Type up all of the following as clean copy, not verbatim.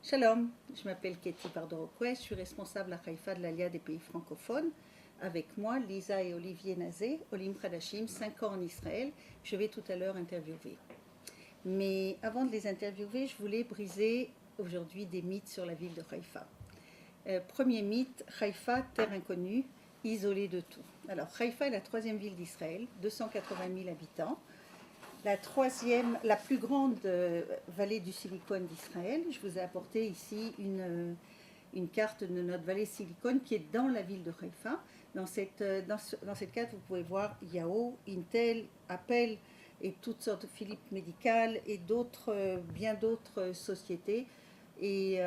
Shalom, je m'appelle Katie Bardorokwe, je suis responsable à Haïfa de l'Alia des pays francophones. Avec moi, Lisa et Olivier Nazé, Olim Khadashim, 5 ans en Israël. Je vais tout à l'heure interviewer. Mais avant de les interviewer, je voulais briser aujourd'hui des mythes sur la ville de Haïfa. Premier mythe, Haïfa, terre inconnue, isolée de tout. Alors, Haïfa est la troisième ville d'Israël, 280 000 habitants. La plus grande vallée du Silicone d'Israël. Je vous ai apporté ici une carte de notre vallée Silicone qui est dans la ville de Haïfa. Dans cette carte, vous pouvez voir Yahoo, Intel, Apple et toutes sortes de Philips Medical et bien d'autres sociétés qui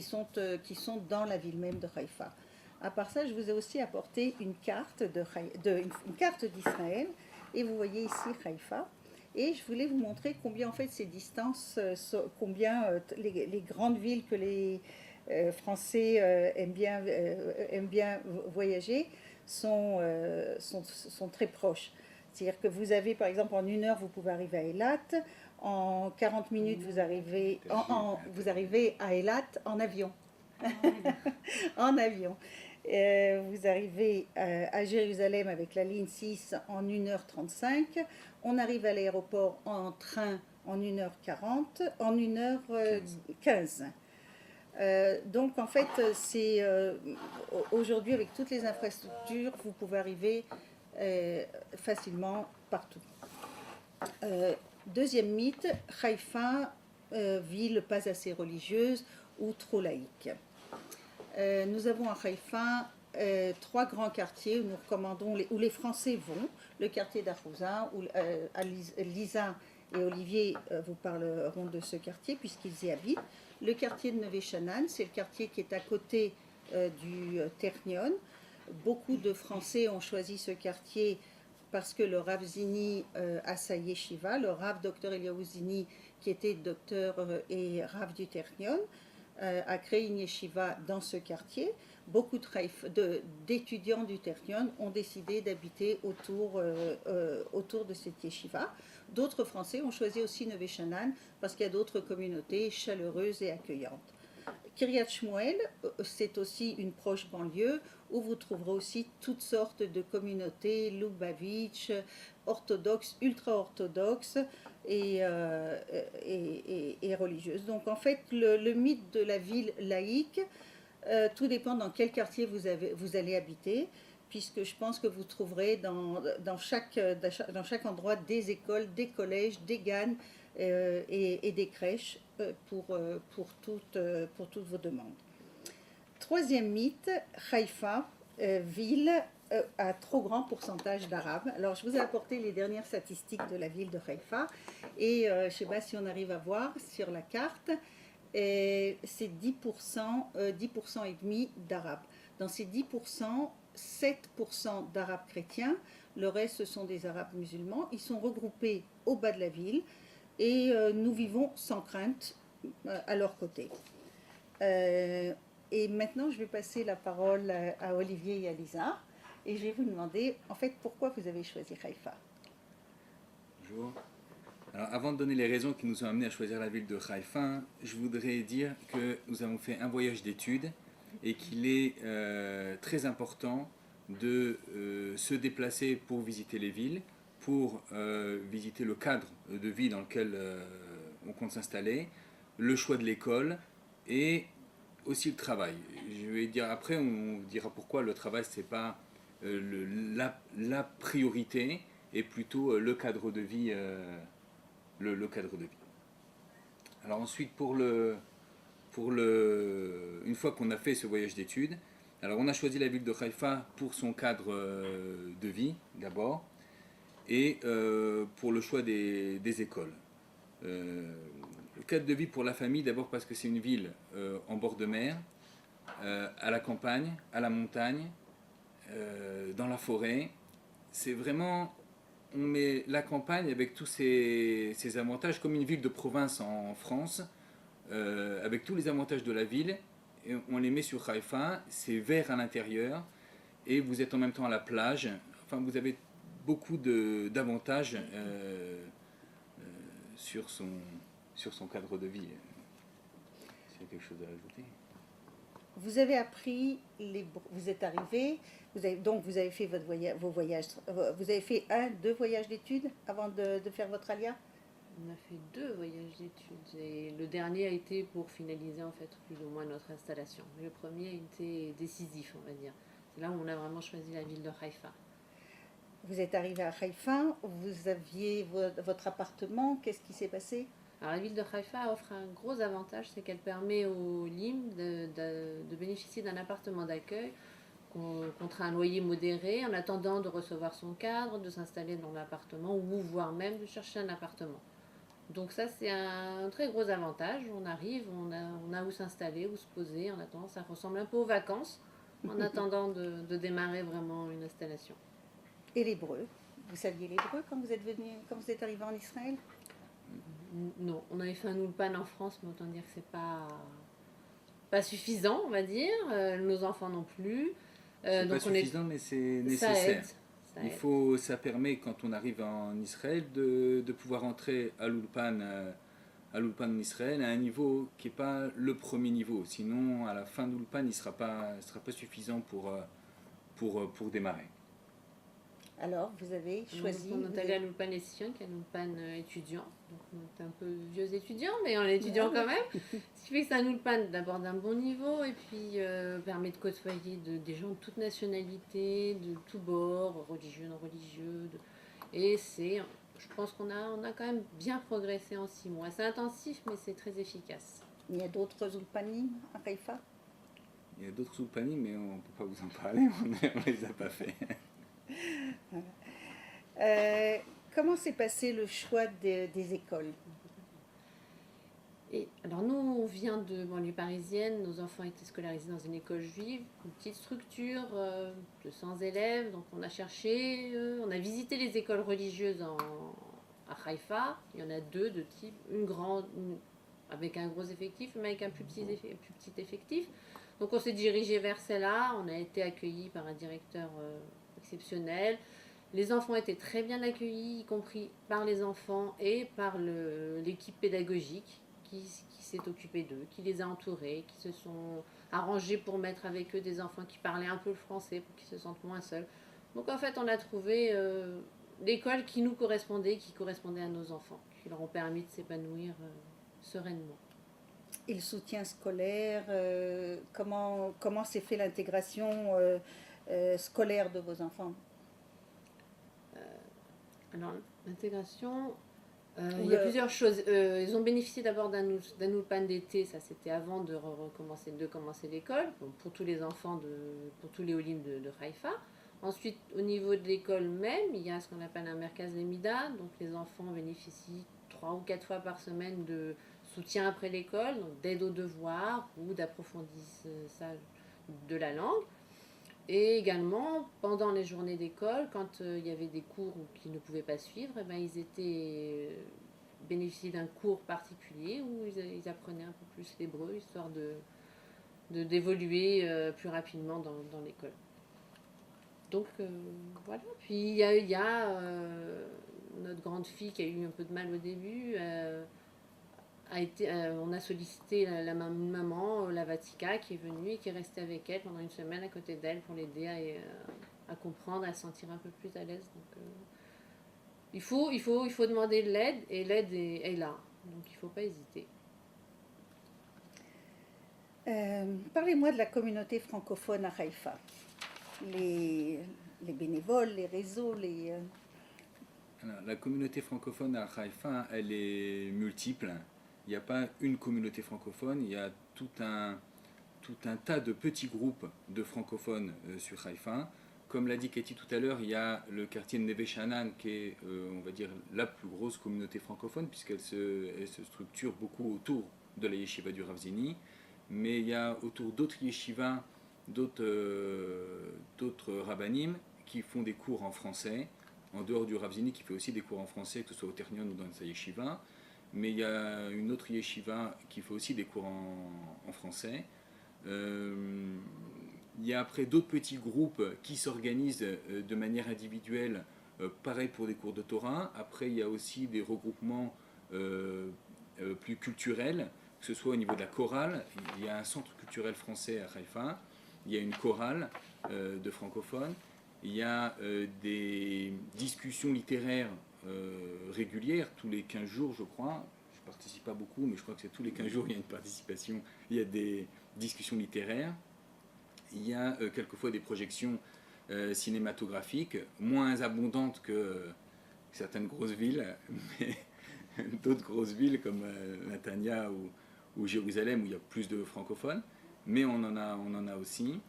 sont dans la ville même de Haïfa. À part ça, je vous ai aussi apporté une carte d'Israël. Et vous voyez ici Haïfa. Et je voulais vous montrer combien en fait ces distances, combien les grandes villes que les Français aiment bien voyager sont très proches. C'est-à-dire que vous avez par exemple en 1 heure vous pouvez arriver à Eilat, en 40 minutes vous arrivez à Eilat en avion. En avion. Vous arrivez à Jérusalem avec la ligne 6 en 1h35. On arrive à l'aéroport en train en 1h40, en 1h15. Donc en fait, aujourd'hui avec toutes les infrastructures, vous pouvez arriver facilement partout. Deuxième mythe, Haïfa, ville pas assez religieuse ou trop laïque. Nous avons à Haïfa 3 grands quartiers où nous recommandons, où les Français vont. Le quartier d'Achouza, où Lisa et Olivier vous parleront de ce quartier puisqu'ils y habitent. Le quartier de Neve Sha'anan, c'est le quartier qui est à côté du Ternion. Beaucoup de Français ont choisi ce quartier parce que le Rav Zini à sa yeshiva, le Rav Dr Eliyahu Zini, qui était docteur et Rav du Ternion, a créé une yeshiva dans ce quartier. Beaucoup d'étudiants du Ternion ont décidé d'habiter autour de cette yeshiva. D'autres Français ont choisi aussi Neve Sha'anan parce qu'il y a d'autres communautés chaleureuses et accueillantes. Kiryat Shmuel, c'est aussi une proche banlieue où vous trouverez aussi toutes sortes de communautés, Lubavitch, orthodoxes, ultra-orthodoxes et religieuses. Donc en fait, le mythe de la ville laïque, tout dépend dans quel quartier vous allez habiter, puisque je pense que vous trouverez dans chaque endroit des écoles, des collèges, des GAN et des crèches pour toutes vos demandes. Troisième mythe, Haïfa, ville à trop grand pourcentage d'Arabes. Alors je vous ai apporté les dernières statistiques de la ville de Haïfa et je ne sais pas si on arrive à voir sur la carte, c'est 10% et demi d'Arabes. Dans ces 10%, 7% d'Arabes chrétiens, le reste ce sont des Arabes musulmans. Ils sont regroupés au bas de la ville et nous vivons sans crainte à leur côté. Et maintenant, je vais passer la parole à Olivier et à Lisa. Et je vais vous demander, en fait, pourquoi vous avez choisi Haïfa. Bonjour. Alors, avant de donner les raisons qui nous ont amenés à choisir la ville de Haïfa, je voudrais dire que nous avons fait un voyage d'études et qu'il est très important de se déplacer pour visiter les villes, pour visiter le cadre de vie dans lequel on compte s'installer, le choix de l'école et aussi le travail. Je vais dire après, on dira pourquoi le travail c'est pas la priorité et plutôt le cadre de vie. Le cadre de vie. Alors ensuite une fois qu'on a fait ce voyage d'études, alors on a choisi la ville de Haïfa pour son cadre de vie d'abord et pour le choix des écoles. Le cadre de vie pour la famille d'abord parce que c'est une ville en bord de mer, à la campagne, à la montagne, dans la forêt. C'est vraiment, on met la campagne avec tous ses avantages comme une ville de province en France, avec tous les avantages de la ville, et on les met sur Haïfa. C'est vert à l'intérieur et vous êtes en même temps à la plage. Enfin, vous avez beaucoup d'avantages sur son cadre de vie. tu as quelque chose à ajouter? Vous avez appris vous êtes arrivé, vous avez fait vos voyages, vous avez fait deux voyages d'études avant de faire votre alia? On a fait 2 voyages d'études et le dernier a été pour finaliser en fait plus ou moins notre installation. Le premier a été décisif, on va dire. C'est là où on a vraiment choisi la ville de Haïfa. Vous êtes arrivé à Haïfa, vous aviez votre appartement, qu'est-ce qui s'est passé? Alors la ville de Haïfa offre un gros avantage, c'est qu'elle permet aux LIM de bénéficier d'un appartement d'accueil contre un loyer modéré en attendant de recevoir son cadre, de s'installer dans l'appartement ou voire même de chercher un appartement. Donc ça c'est un très gros avantage, on arrive, on a où s'installer, où se poser en attendant, ça ressemble un peu aux vacances en attendant de démarrer vraiment une installation. Et l'hébreu? Vous saviez l'hébreu quand vous êtes venu, quand vous êtes arrivé en Israël? Non, on avait fait un ulpan en France, mais autant dire que c'est pas suffisant, on va dire. Nos enfants non plus. C'est pas suffisant, mais c'est nécessaire. Ça permet, quand on arrive en Israël, de pouvoir entrer à l'ulpan en Israël à un niveau qui n'est pas le premier niveau. Sinon, à la fin de l'ulpan, il ne sera pas suffisant pour démarrer. Alors, vous avez choisi... On est allé à l'ulpan Sion, qui est un ulpan étudiant. Donc, on est un peu vieux étudiants, mais on est étudiants quand même. Ce qui fait que c'est un ulpan d'abord d'un bon niveau et puis permet de côtoyer des gens de toute nationalité, de tous bords, religieux, non religieux. Et je pense qu'on a quand même bien progressé en 6 mois. C'est intensif, mais c'est très efficace. Il y a d'autres ulpanim à Haïfa? Il y a d'autres ulpanim, mais on ne peut pas vous en parler, on ne les a pas fait. Comment s'est passé le choix des écoles? Et alors nous, on vient de banlieue parisienne, nos enfants étaient scolarisés dans une école juive, une petite structure de 100 élèves, donc on a cherché, on a visité les écoles religieuses à Haïfa, il y en a 2 de type, une grande, avec un gros effectif, mais avec un plus petit effectif. Donc on s'est dirigé vers celle-là, on a été accueillis par un directeur exceptionnel. Les enfants étaient très bien accueillis, y compris par les enfants et par l'équipe pédagogique qui s'est occupée d'eux, qui les a entourés, qui se sont arrangés pour mettre avec eux des enfants qui parlaient un peu le français pour qu'ils se sentent moins seuls. Donc en fait, on a trouvé l'école qui nous correspondait, qui correspondait à nos enfants, qui leur ont permis de s'épanouir sereinement. Et le soutien scolaire, comment s'est fait l'intégration scolaire de vos enfants? Alors, l'intégration, il y a plusieurs choses. Ils ont bénéficié d'abord d'un ulpan d'été, ça c'était avant de commencer l'école, pour tous les enfants, pour tous les olim de Haïfa. Ensuite, au niveau de l'école même, il y a ce qu'on appelle un merkaz lemida, donc les enfants bénéficient 3 ou 4 fois par semaine de soutien après l'école, donc d'aide aux devoirs ou d'approfondissage de la langue. Et également, pendant les journées d'école, quand il y avait des cours qu'ils ne pouvaient pas suivre, eh ben, ils bénéficiaient d'un cours particulier où ils apprenaient un peu plus l'hébreu, histoire d'évoluer plus rapidement dans l'école. Donc voilà. Puis il y a notre grande fille qui a eu un peu de mal au début. On a sollicité la maman, la Vatika, qui est venue et qui est restée avec elle pendant une semaine à côté d'elle pour l'aider à comprendre, à se sentir un peu plus à l'aise. Donc, il faut demander de l'aide et l'aide est là. Donc il ne faut pas hésiter. Parlez-moi de la communauté francophone à Haïfa. Les bénévoles, les réseaux, Alors, la communauté francophone à Haïfa, elle est multiple. Il n'y a pas une communauté francophone, il y a tout un tas de petits groupes de francophones sur Haïfa. Comme l'a dit Katie tout à l'heure, il y a le quartier de Neve Sha'anan qui est, on va dire, la plus grosse communauté francophone puisqu'elle se structure beaucoup autour de la yeshiva du Rav Zini. Mais il y a autour d'autres yeshivas, d'autres rabbanim qui font des cours en français, en dehors du Rav Zini qui fait aussi des cours en français, que ce soit au Ternion ou dans sa yeshiva. Mais il y a une autre yeshiva qui fait aussi des cours en français. Il y a après d'autres petits groupes qui s'organisent de manière individuelle, pareil pour des cours de Torah. Après, il y a aussi des regroupements plus culturels, que ce soit au niveau de la chorale. Il y a un centre culturel français à Haïfa, il y a une chorale de francophones, il y a des discussions littéraires régulières, tous les 15 jours je crois. Je ne participe pas beaucoup, mais je crois que c'est tous les 15 jours il y a une participation, il y a des discussions littéraires. Il y a quelquefois des projections cinématographiques, moins abondantes que certaines grosses villes, mais d'autres grosses villes comme Netanya ou Jérusalem où il y a plus de francophones, mais on en a aussi.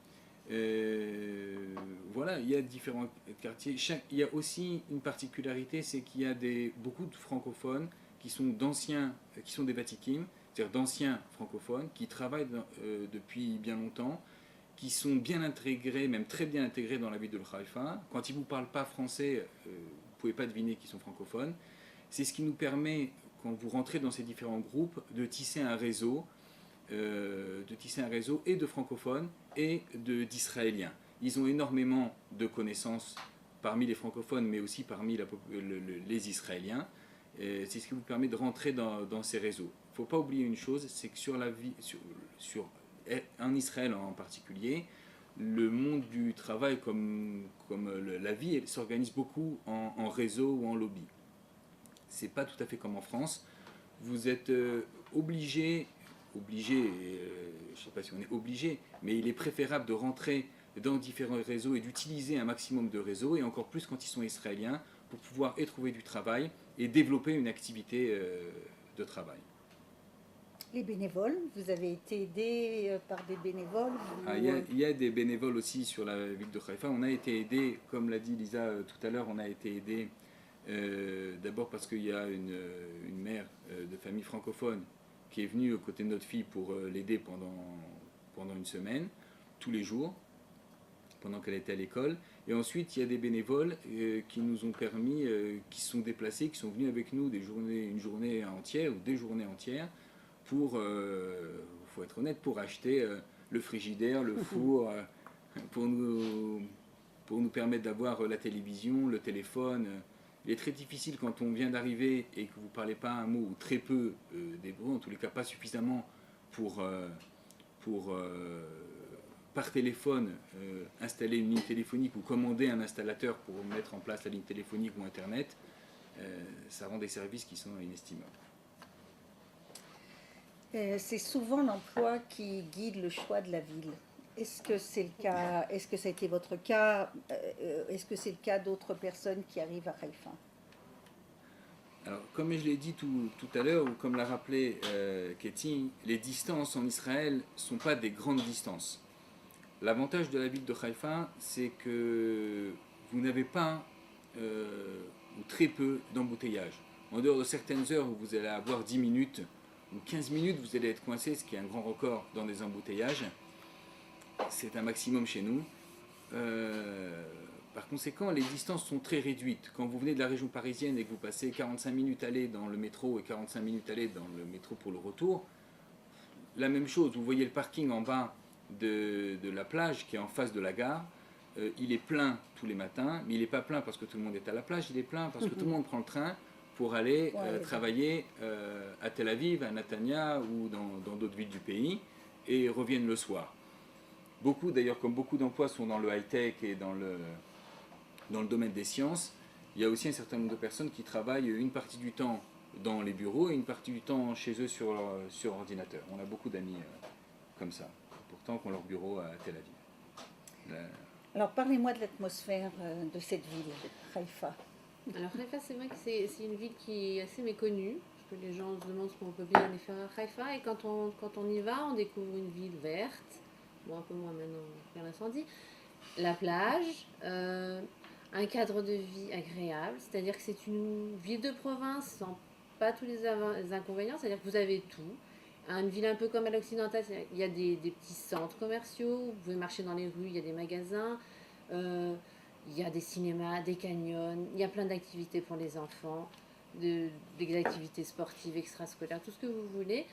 Voilà, il y a différents quartiers. Il y a aussi une particularité, c'est qu'il y a beaucoup de francophones qui sont des vatikim, c'est-à-dire d'anciens francophones qui travaillent depuis bien longtemps, qui sont bien intégrés, même très bien intégrés dans la ville de Haïfa. Quand ils ne vous parlent pas français, vous ne pouvez pas deviner qu'ils sont francophones. C'est ce qui nous permet, quand vous rentrez dans ces différents groupes, de tisser un réseau et de francophones et d'Israéliens. Ils ont énormément de connaissances parmi les francophones, mais aussi parmi les Israéliens. C'est ce qui vous permet de rentrer dans ces réseaux. Il ne faut pas oublier une chose, c'est que sur la vie, en Israël en particulier, le monde du travail comme la vie, elle s'organise beaucoup en réseau ou en lobby. C'est pas tout à fait comme en France. Vous êtes obligé, je ne sais pas si on est obligé, mais il est préférable de rentrer dans différents réseaux et d'utiliser un maximum de réseaux, et encore plus quand ils sont israéliens, pour pouvoir y trouver du travail et développer une activité de travail. Les bénévoles, vous avez été aidé par des bénévoles il y a des bénévoles aussi sur la ville de Haïfa. On a été aidé, comme l'a dit Lisa tout à l'heure, on a été aidé d'abord parce qu'il y a une mère de famille francophone qui est venue aux côtés de notre fille pour l'aider pendant une semaine, tous les jours, pendant qu'elle était à l'école. Et ensuite, il y a des bénévoles qui nous ont permis, qui se sont déplacés, qui sont venus avec nous une journée entière ou des journées entières pour, faut être honnête, pour acheter le frigidaire, le four, pour nous permettre d'avoir la télévision, le téléphone. Il est très difficile quand on vient d'arriver et que vous ne parlez pas un mot ou très peu d'hébreu, en tous les cas pas suffisamment pour par téléphone installer une ligne téléphonique ou commander un installateur pour mettre en place la ligne téléphonique ou Internet. Ça rend des services qui sont inestimables. C'est souvent l'emploi qui guide le choix de la ville. Est-ce que c'est le cas? Est-ce que ça a été votre cas? Est-ce que c'est le cas d'autres personnes qui arrivent à Haïfa? Alors, comme je l'ai dit tout à l'heure, ou comme l'a rappelé Ketty, les distances en Israël ne sont pas des grandes distances. L'avantage de la ville de Haïfa, c'est que vous n'avez pas ou très peu d'embouteillage. En dehors de certaines heures où vous allez avoir 10 minutes ou 15 minutes, vous allez être coincé, ce qui est un grand record dans des embouteillages. C'est un maximum chez nous. Par conséquent, les distances sont très réduites. Quand vous venez de la région parisienne et que vous passez 45 minutes aller dans le métro et 45 minutes aller dans le métro pour le retour, la même chose, vous voyez le parking en bas de la plage qui est en face de la gare, il est plein tous les matins, mais il n'est pas plein parce que tout le monde est à la plage, il est plein parce que tout le monde prend le train pour aller travailler à Tel Aviv, à Netanya ou dans d'autres villes du pays et reviennent le soir. Beaucoup d'ailleurs, comme beaucoup d'emplois sont dans le high-tech et dans le domaine des sciences, il y a aussi un certain nombre de personnes qui travaillent une partie du temps dans les bureaux et une partie du temps chez eux sur ordinateur. On a beaucoup d'amis comme ça, pourtant qui ont leur bureau à Tel Aviv. Alors parlez-moi de l'atmosphère de cette ville, Haïfa. Alors Haïfa, c'est vrai que c'est une ville qui est assez méconnue, parce que les gens se demandent ce qu'on peut bien aller faire à Haïfa, et quand on y va, on découvre une ville verte, bon un peu moins maintenant vers l'incendie, la plage, un cadre de vie agréable, c'est-à-dire que c'est une ville de province sans pas tous les inconvénients, c'est-à-dire que vous avez tout. Une ville un peu comme à l'occidental, il y a des petits centres commerciaux, vous pouvez marcher dans les rues, il y a des magasins, il y a des cinémas, des canyons, il y a plein d'activités pour les enfants, des activités sportives, extrascolaires, tout ce que vous voulez.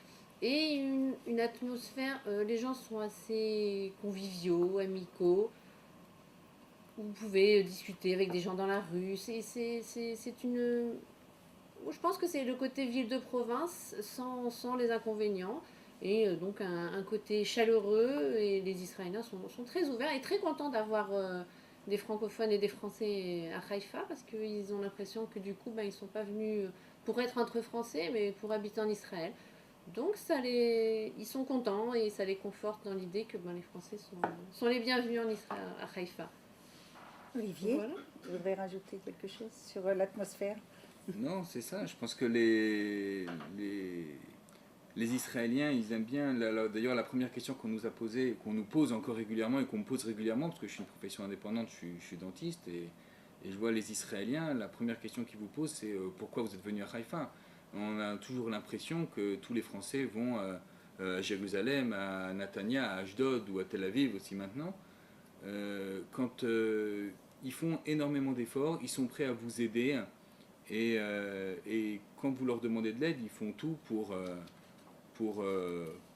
Et une atmosphère, les gens sont assez conviviaux, amicaux. Vous pouvez discuter avec des gens dans la rue. Je je pense que c'est le côté ville de province sans les inconvénients. Et donc un côté chaleureux. Et les Israéliens sont très ouverts et très contents d'avoir des francophones et des Français à Haïfa parce qu'ils ont l'impression que du coup, ils ne sont pas venus pour être entre Français, mais pour habiter en Israël. Donc ils sont contents et ça les conforte dans l'idée que les Français sont les bienvenus en Israël, à Haïfa. Olivier, Voilà. tu voudrais rajouter quelque chose sur l'atmosphère? Non, c'est ça. Je pense que les Israéliens, ils aiment bien. D'ailleurs, la première question qu'on nous a posée, qu'on nous pose encore régulièrement et qu'on me pose régulièrement, parce que je suis une profession indépendante, je suis dentiste et je vois les Israéliens, la première question qu'ils vous posent, c'est pourquoi vous êtes venu à Haïfa. On a toujours l'impression que tous les Français vont à Jérusalem, à Natania, à Ashdod ou à Tel Aviv aussi maintenant. Quand ils font énormément d'efforts, ils sont prêts à vous aider et quand vous leur demandez de l'aide, ils font tout pour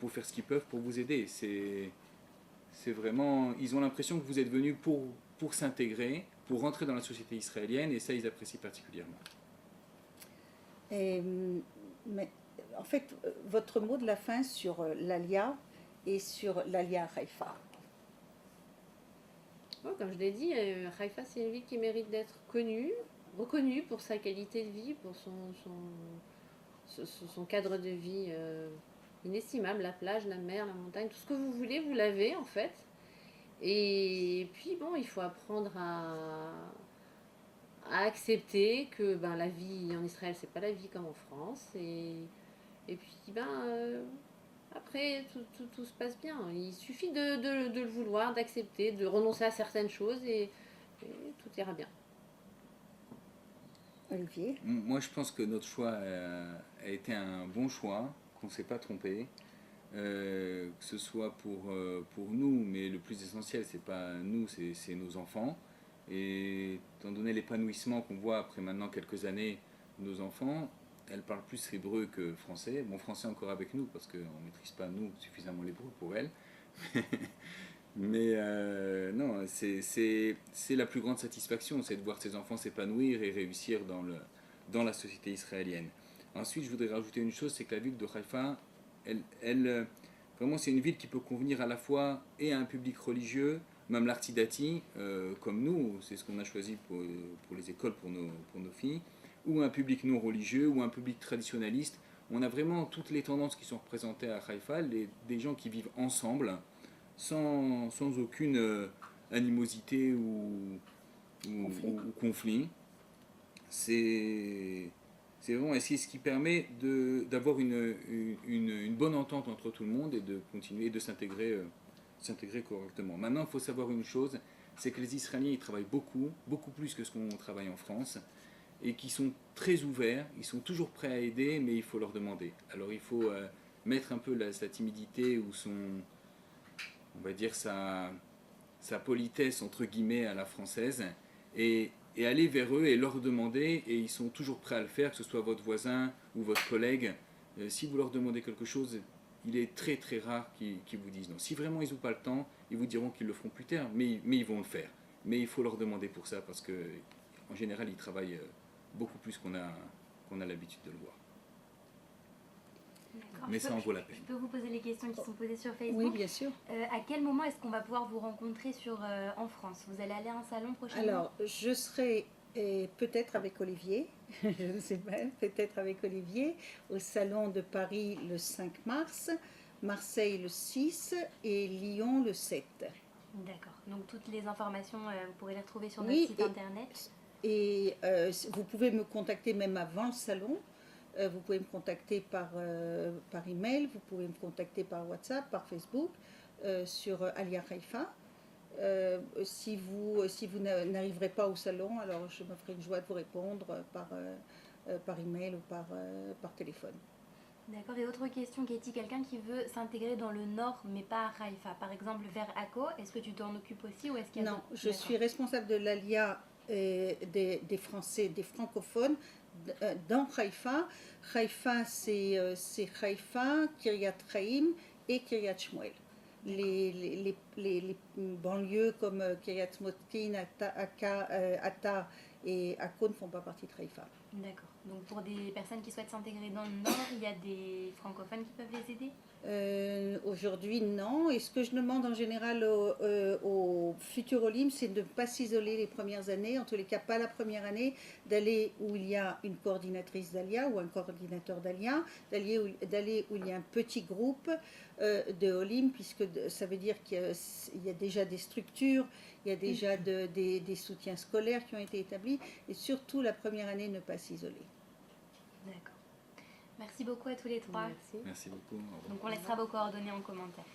faire ce qu'ils peuvent pour vous aider. C'est vraiment, ils ont l'impression que vous êtes venus pour s'intégrer, pour rentrer dans la société israélienne et ça ils apprécient particulièrement. Mais en fait, votre mot de la fin sur l'Alia et sur l'Alia à Haïfa. Comme je l'ai dit, Haïfa c'est une ville qui mérite d'être reconnue pour sa qualité de vie, pour son cadre de vie inestimable, la plage, la mer, la montagne, tout ce que vous voulez, vous l'avez en fait. Et puis il faut apprendre à accepter que la vie en Israël c'est pas la vie comme en France et puis après tout se passe bien. Il suffit de le vouloir, d'accepter, de renoncer à certaines choses et tout ira bien. Olivier? Moi je pense que notre choix a été un bon choix, qu'on ne s'est pas trompé. Que ce soit pour nous, mais le plus essentiel, c'est pas nous, c'est nos enfants. Et étant donné l'épanouissement qu'on voit après maintenant quelques années, nos enfants, elles parlent plus hébreu que français. Bon, français encore avec nous, parce qu'on ne maîtrise pas, nous, suffisamment l'hébreu pour elles. Mais non, c'est la plus grande satisfaction, c'est de voir ces enfants s'épanouir et réussir dans la société israélienne. Ensuite, je voudrais rajouter une chose, c'est que la ville de Haïfa, vraiment c'est une ville qui peut convenir à la fois et à un public religieux, même l'artidati, comme nous, c'est ce qu'on a choisi pour les écoles, pour nos filles, ou un public non religieux, ou un public traditionnaliste. On a vraiment toutes les tendances qui sont représentées à Haïfa, des gens qui vivent ensemble, sans aucune animosité ou conflit. C'est vraiment ce qui permet d'avoir une bonne entente entre tout le monde et de continuer de s'intégrer correctement. Maintenant, il faut savoir une chose, c'est que les Israéliens ils travaillent beaucoup plus que ce qu'on travaille en France et qui sont très ouverts, ils sont toujours prêts à aider, mais il faut leur demander. Alors il faut mettre un peu sa timidité ou on va dire sa politesse entre guillemets à la française et aller vers eux et leur demander, et ils sont toujours prêts à le faire, que ce soit votre voisin ou votre collègue. Si vous leur demandez quelque chose, il est très très rare qu'ils vous disent non. Si vraiment ils n'ont pas le temps, ils vous diront qu'ils le feront plus tard, mais ils vont le faire. Mais il faut leur demander pour ça, parce que en général, ils travaillent beaucoup plus qu'on a l'habitude de le voir. Mais ça en vaut la peine. Je peux vous poser les questions qui sont posées sur Facebook? Oui, bien sûr. À quel moment est-ce qu'on va pouvoir vous rencontrer en France? Vous allez aller à un salon prochainement? Alors, je serai peut-être avec Olivier, je ne sais pas, peut-être avec Olivier, au salon de Paris le 5 mars, Marseille le 6 et Lyon le 7. D'accord. Donc toutes les informations, vous pourrez les retrouver sur notre site internet. Et vous pouvez me contacter même avant le salon. Vous pouvez me contacter par email, vous pouvez me contacter par WhatsApp, par Facebook, sur Alia Haïfa. Si vous n'arriverez pas au salon, alors je me ferai une joie de vous répondre par email ou par téléphone. D'accord. Et autre question, Katie, quelqu'un qui veut s'intégrer dans le nord mais pas à Haïfa, par exemple vers Akko, est-ce que tu t'en occupes aussi ou est-ce qu'il y a Non, je suis responsable de l'Alia des Français, des francophones dans Haïfa. Haïfa, c'est Haïfa, Kiryat Chaim et Kiryat Shmuel. Les banlieues comme Kiryat Motkin, Atta et Akko ne font pas partie de Haïfa. D'accord. Donc pour des personnes qui souhaitent s'intégrer dans le Nord, il y a des francophones qui peuvent les aider? Aujourd'hui, non. Et ce que je demande en général aux futurs Olim, c'est de ne pas s'isoler les premières années, en tous les cas pas la première année, d'aller où il y a une coordinatrice d'Alia ou un coordinateur d'Alia, d'aller où il y a un petit groupe de Olim, puisque ça veut dire qu'il y a déjà des structures, il y a déjà des soutiens scolaires qui ont été établis, et surtout la première année, ne pas s'isoler. D'accord. Merci beaucoup à tous les trois. Merci. Merci beaucoup. Au revoir. Donc on laissera vos coordonnées en commentaire.